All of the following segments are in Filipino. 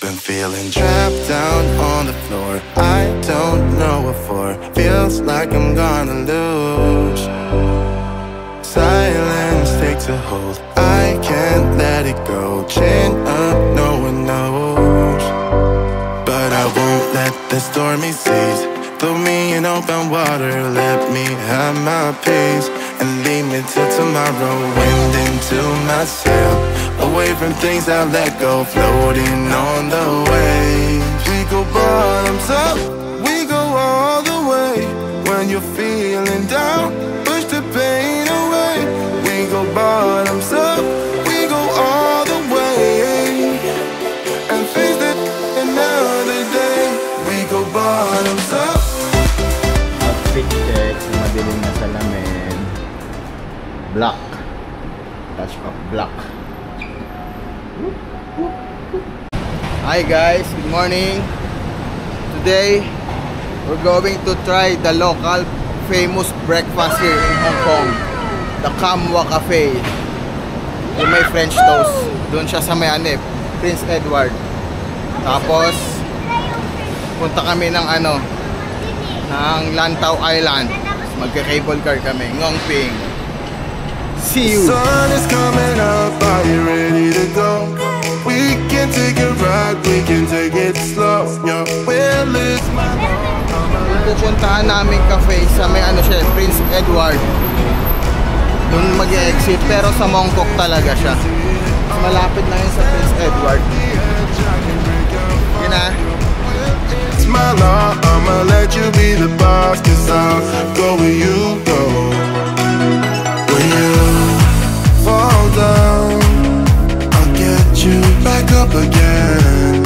Been feeling trapped down on the floor. I don't know what for. Feels like I'm gonna lose. Silence takes a hold. I can't let it go. Chin up, no one knows. But I won't let the stormy seas throw me in open water. Let me have my peace and leave me till tomorrow. Wind into my sail, away from things I let go, floating on the waves. We go bottoms up, we go all the way. When you're feeling down, push the pain away. We go bottoms up, we go all the way, and face it another day. We go bottoms up. Outfit check, madilim na salamin. Black. Touch of black. Hi guys, good morning. Today we're going to try the local famous breakfast here in Hong Kong, the Kamwa Cafe. Yung may French toast. Doon siya sa may Prince Edward. Tapos punta kami ng ng Lantau Island. Magka-cable car kami, Ngong Ping. See you. Sun is coming up, are you ready to go? We can take a ride, we can take it slow. Your will is my law. Pupuntahan namin cafe sa may siya, Prince Edward. Doon mag-exit, pero sa Mongkok talaga siya. Malapit lang yun sa Prince Edward. Yun na. It's my law, I'ma let you be the boss, 'cause I'll go where you go. When you fall down, I'll get you back up again.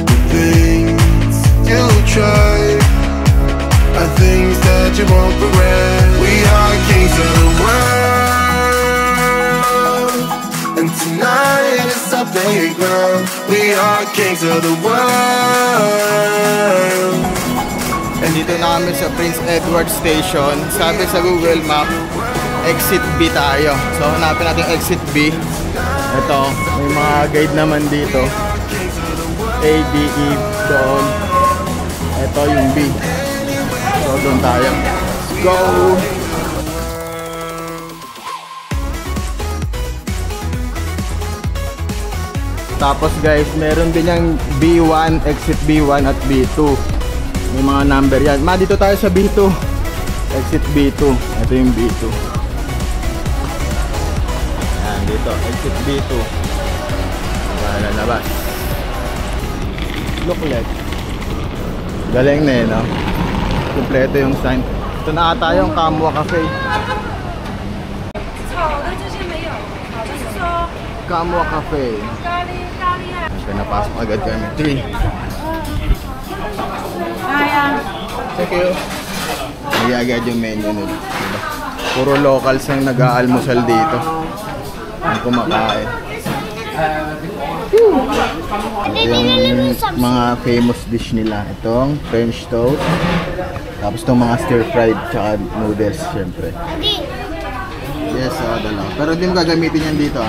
The things you try are things that you won't regret. We are kings of the world, and tonight is our playground. We are kings of the world. And dito na kami sa Prince Edward Station. Sabi sa Google Map, exit B tayo. So hanapin natin exit B. Ito, may mga guide naman dito. A, D, E, doon. Ito yung B. So doon tayo. Let's go! Tapos guys, meron din yung B1, exit B1 at B2. May mga number yan. Dito tayo sa B2. Exit B2. Ito yung B2. Yan, dito. Exit B2. Lalabas. Look like. Galing na no? Kompleto yung sign. Ito na ata yung Kamwa Cafe. Kamwa Cafe. Napasok agad kami. 3. Thank you. Hindi agad yung menu nun. Diba? Puro locals ang nag-aalmusal dito. Ang kumakain. Ito yung mga famous dish nila. Itong French toast. Tapos itong mga stir-fried tsaka noodles syempre. Yes, dalawa. Pero hindi mo gagamitin yan dito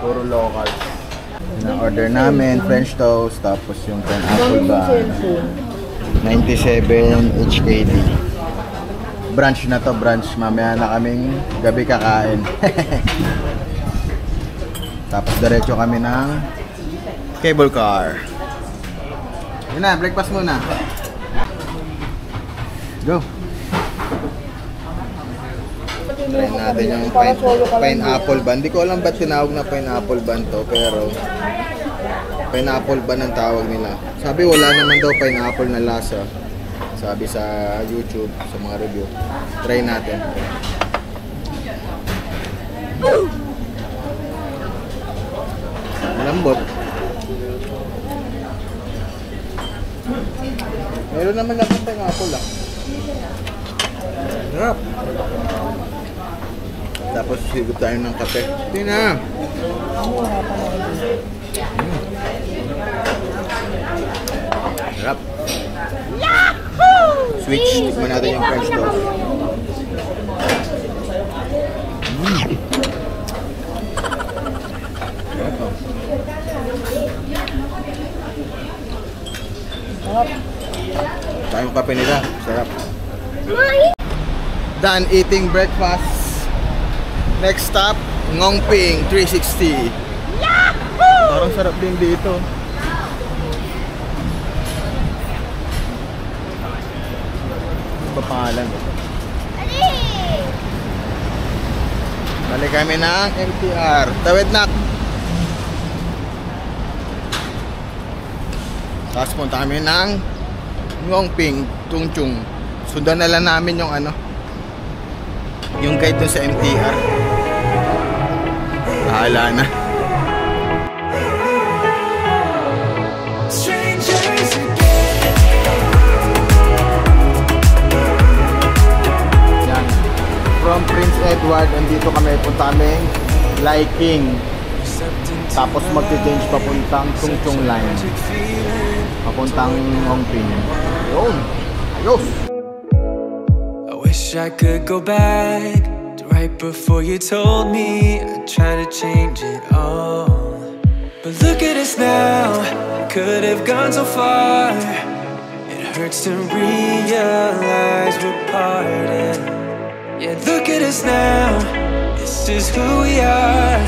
puro local. Na-order namin French toast, tapos yung pineapple bun. 97 HKD. Brunch na to, brunch. Mamaya na kaming gabi kakain. Tapos diretso kami ng cable car. Yun na, breakfast muna. Go! Try natin yung pineapple bun. Hindi ko alam ba't tinawag na pineapple bun to, pero pineapple bun ang tawag nila. Sabi wala naman daw pineapple na lasa. Sabi sa YouTube, sa mga review. Try natin. Malambot. Meron naman akong pineapple lang. Sarap. Tapos sigop tayo ng kape. Ito na. Sarap. Switch. Tikman natin yung French toast. Ito. yung kape nila. Sarap. Done eating breakfast. Next stop, Ngongping 360. Parang sarap din dito. Ano ba pangalan? Balik kami ng MTR. Tawid na. Tapos punta kami ng Ngongping, Tungchung. Sundan na lang namin yung ano, yung guide dun sa MTR. Bahala na. Yan. From Prince Edward, andito kami, punta kami Liking. Tapos magti-change papuntang Tungchung Line. Papuntang Ngongping. Yun. Ayos. I wish I could go back to right before you told me I tried to change it all. But look at us now, could have gone so far. It hurts to realize we're parted. Yeah, look at us now, this is who we are.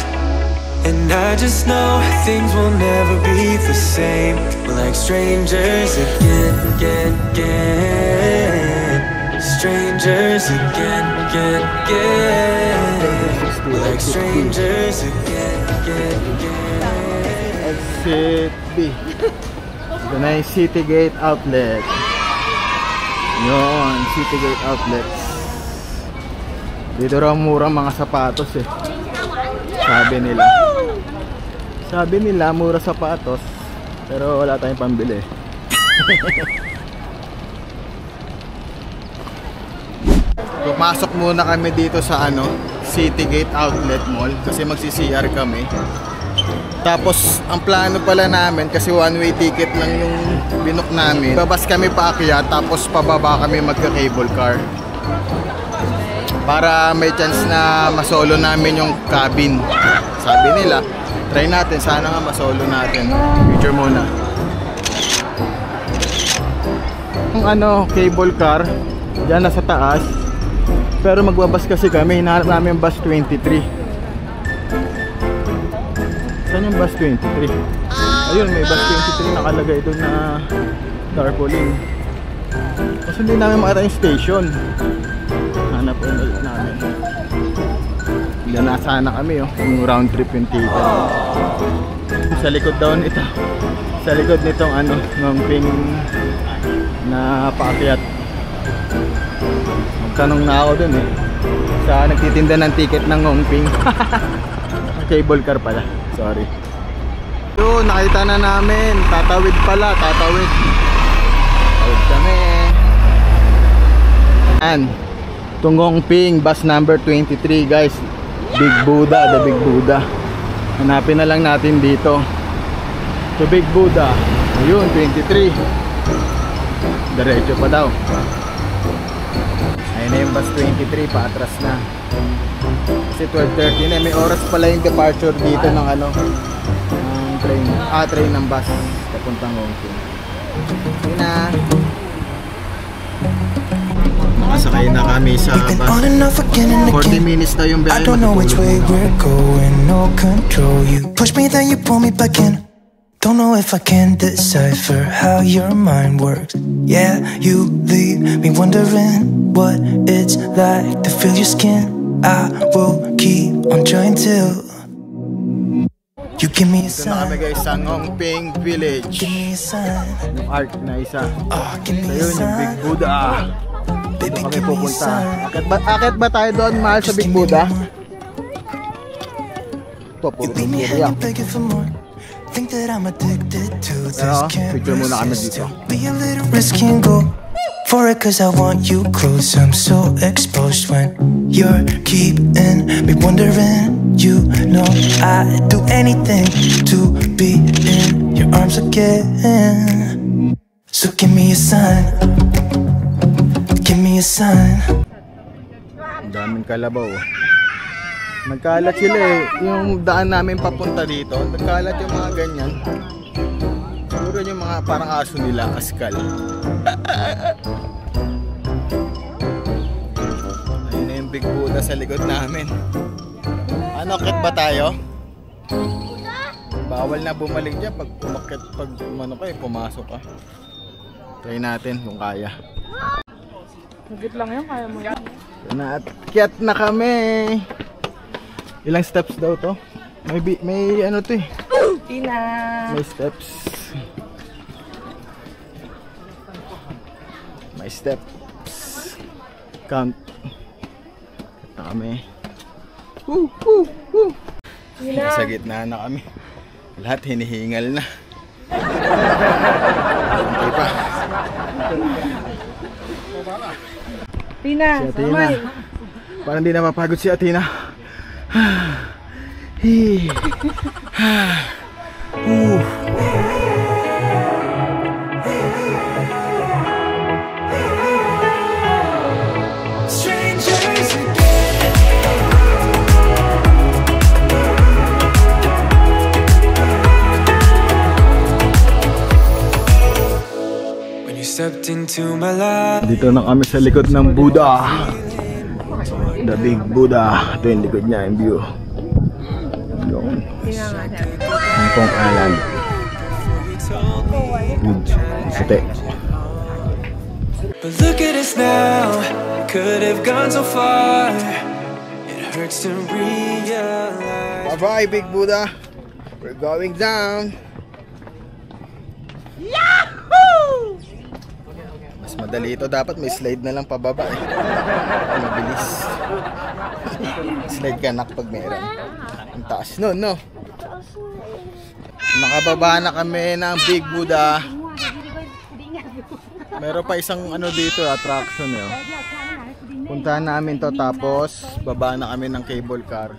And I just know things will never be the same. We're like strangers again, again, again. Strangers again, again, again. We're like strangers again, again, again. Exit B. Ito na yung City Gate Outlet. Yun, City Gate Outlet. Dito raw murang mga sapatos eh. Sabi nila mura sapatos, pero wala tayong pambili. Pumasok muna kami dito sa ano, City Gate Outlet Mall kasi magsi-CR kami. Tapos ang plano pala namin, kasi one-way ticket lang yung binook namin, babas kami paakyat tapos pababa kami magka-cable car para may chance na masolo namin yung cabin. Sabi nila, try natin, sana nga masolo natin. Picture muna. Yung ano, cable car diyan nasa taas, pero magbabas kasi kami, hinahanap namin yung bus 23. Saan yung bus 23? Ayun, may bus 23 nakalagay doon na tarpaulin. Kasi hindi namin makita yung station. Hanap ulit namin. Nasa na kami oh, yung round trip yung ticket. Sa likod daw nito, sa likod nitong ano, Ngongping na paakyat. Magtanong na ako dun eh, sa nagtitinda ng ticket ng Ngongping. Cable car pala, sorry. Yun, nakita na namin, tatawid pala, tatawid. Tatawid kami. Yan, Ngongping, bus number 23 guys. Big Buddha, the Big Buddha. Hanapin na lang natin dito. The Big Buddha. Ayun, 23. Diretso pa daw. Ayun na yung bus 23, paatras na. Kasi 12:30 na, may oras pala yung departure dito ng ano, ng train. Train ng bus papuntang Ngongping. Ayun na. Nakasakay na kami sa bus. 40 minutes na yung biyahe. I don't know which way we're going, no control. You push me then you pull me back in. Don't know if I can decipher how your mind works. Yeah, you leave me wondering what it's like to feel your skin. I will keep on trying till you give me a sign. Ito na kami guys sa Ngongping Village. Give me a sign. Yung art na isa. Give me a Ayun, yung Big Buddha. Baby, kami pupunta. Akit ba tayo doon, mahal, sa Big Buddha? Ito, puro area. Think that I'm addicted to this. Picture muna kami dito. Be a little risky and go for it, cause I want you close. I'm so exposed when you're keeping me wondering. You know I'd do anything to be in your arms again. So give me a sign. Give me a sign. Ang daming kalabaw. Nagkalat sila eh. Yung daan namin papunta dito, nagkalat yung mga ganyan. Siguro Tignan yung mga parang aso nila, askal. Ayun na yung Big Buddha sa likod namin. Ano, akit ba tayo? Bawal na bumalik dyan pag umakit, pag umano ka, pumasok ka. Try natin kung kaya. Higit lang yun, kaya mo yan. Naakyat na kami. Ilang steps daw to? May ano to eh. Tina! May steps. May steps. Count. Ito kami. Woo! Woo! Woo! Nasa gitna na kami. Lahat hinihingal na. Okay pa. Tina! Si Athena. Parang di na mapagod si Athena. Hey. Strangers again. When you stepped into my life. Dito na kami sa likod ng Buddha. The Big Buddha. Ito yung likod niya, yung view. Yun. Hong Kong Island. Sute. But look at us now, could have gone so far. It hurts to realize. Bye-bye, Big Buddha. We're going down. Mas madali ito. Dapat may slide na lang pababa eh. Mabilis. Slide ka nak pag meron. Ang taas. No. Nakababa na kami ng Big Buddha. Meron pa isang ano dito, attraction eh. Puntahan namin to, tapos baba na kami ng cable car.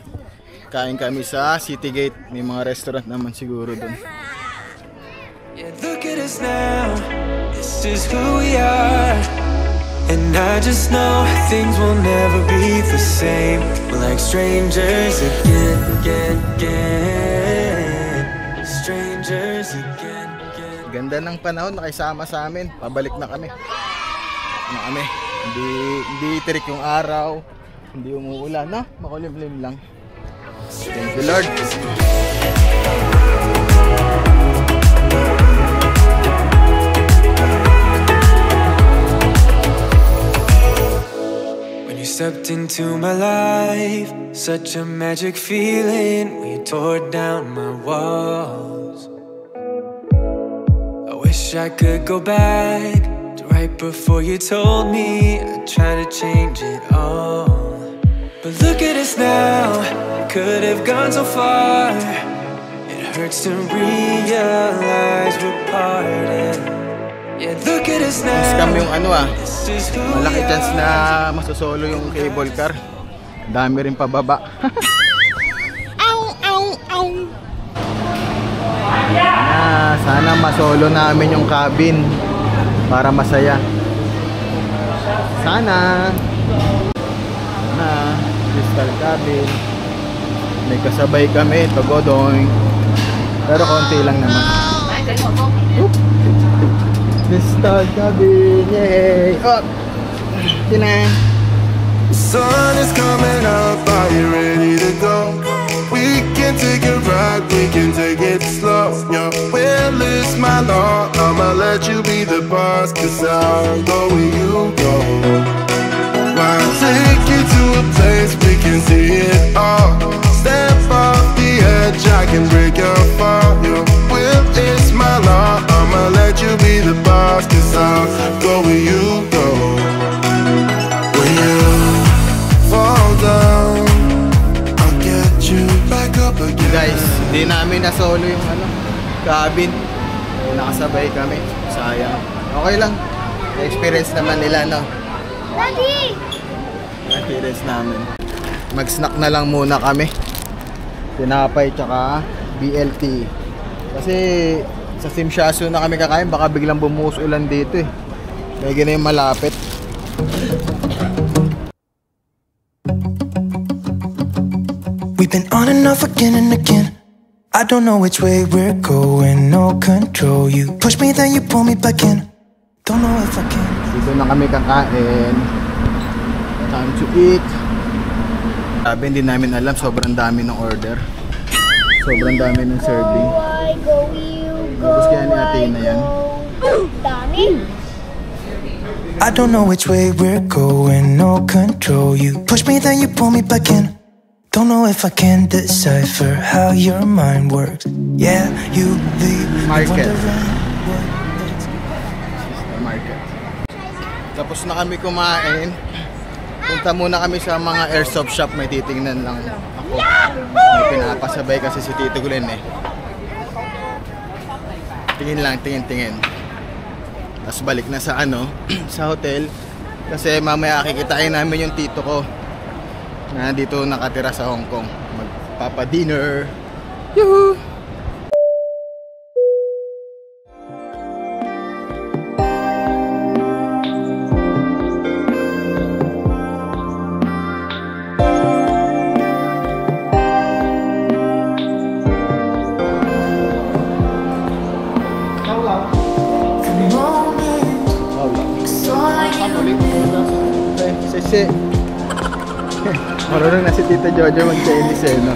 Kain kami sa City Gate. May mga restaurant naman siguro dun. Yeah, look at us now, this is who we are. And I just know things will never be the same. We're like strangers again. Strangers again. Ganda ng panahon, nakisama sa amin. Pabalik na kami. Ano kami? Hindi tirik yung araw. Hindi umuulan, no? Makulimlim lang. Thank you, Lord. When you stepped into my life, such a magic feeling. When you tore down my walls. I wish I could go back to right before you told me. I tried to change it all, but look at us now, could have gone so far. It hurts to realize we're parted. Yeah, look at us now. Scam yung ano malaki chance na masosolo yung cable car. Dami rin pababa. Sana masolo namin yung cabin para masaya. Sana crystal cabin. May kasabay kami, togodoing. Pero konti lang naman. Crystal cabin, yay! Up! Tina! Sun is coming up, are you ready to go? We can take a ride, we can take it slow. Your will is my law, I'ma let you be the boss, cause I'll go where you go. I'll take you to a place we can see it all. Step off the edge, I can break your fall. Your will is my law, I'ma let you be the boss, cause I'll go where you go. When you fall down, I'll get you back up again. Guys, hindi namin nasolo yung cabin. Nakasabay kami. Sayang. Okay lang. Experience naman nila, no? Daddy! Experience namin. Mag-snack na lang muna kami. Tinapay tsaka BLT. Kasi sa Simshaso na kami kakain, baka biglang bumuhos ulan dito eh. May ganun yung malapit. We've been on and off again and again. I don't know which way we're going, no control. You push me, then you pull me back in. Don't know if I can. Dito na kami kakain. Time to eat. Sabi, hindi namin alam, sobrang dami ng order. Sobrang dami ng serving. Tapos kaya ni ate na yan. Dami. I don't know which way we're going, no control. You push me, then you pull me back in. Don't know if I can decipher how your mind works. Yeah, you leave me Market. wondering. Market. Tapos na kami kumain. Punta muna kami sa mga airsoft shop. May titingnan lang ako. May pinapasabay kasi si Tito Glenn eh. Tingin lang, tingin. Tapos balik na sa sa hotel. Kasi mamaya kikitain namin yung tito ko na dito nakatira sa Hong Kong. Magpapa-dinner. Yuhu! Sisi. Marunong na si Tita Jojo mag-Chinese eh, no?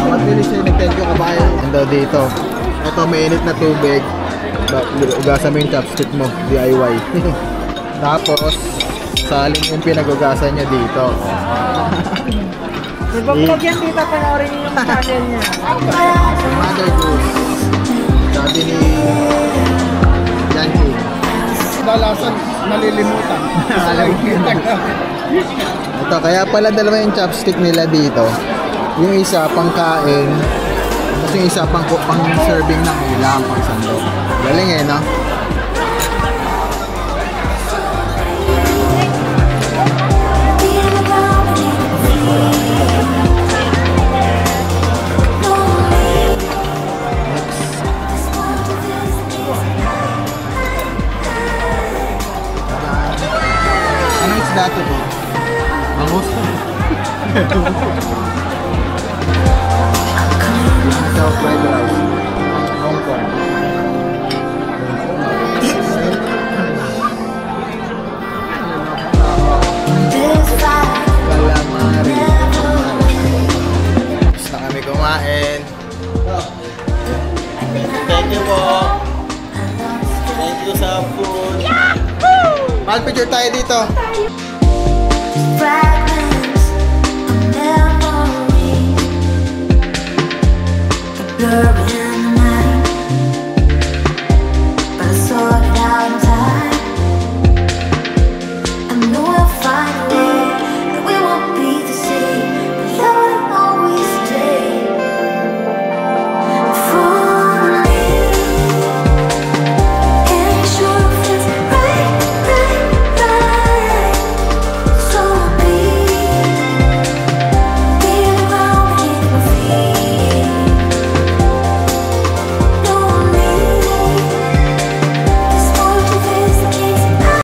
What really siya nag-thank you kabayan? Ando dito. Ito, mainit na tubig. Ugasan mo yung chopstick mo, DIY. Tapos, salin yung pinag-ugasan niya dito. Nagbabog yan, tita, panoorin niyo yung channel niya. Mother Goose. Sabi ni Yankee. Dalasan, nalilimutan. Ito, kaya pala dalawa yung chopstick nila dito. Yung isa pang kain, tapos yung isa pang serving ng ulam, pang sandok. Galing eh, no? Anong isda to po? Bangus? Ito, fried rice. Hong Kong. Calamari. Tapos na kami kumain. Thank you po. Thank you sa food. Mag-picture tayo dito. Fragments of memories, blurring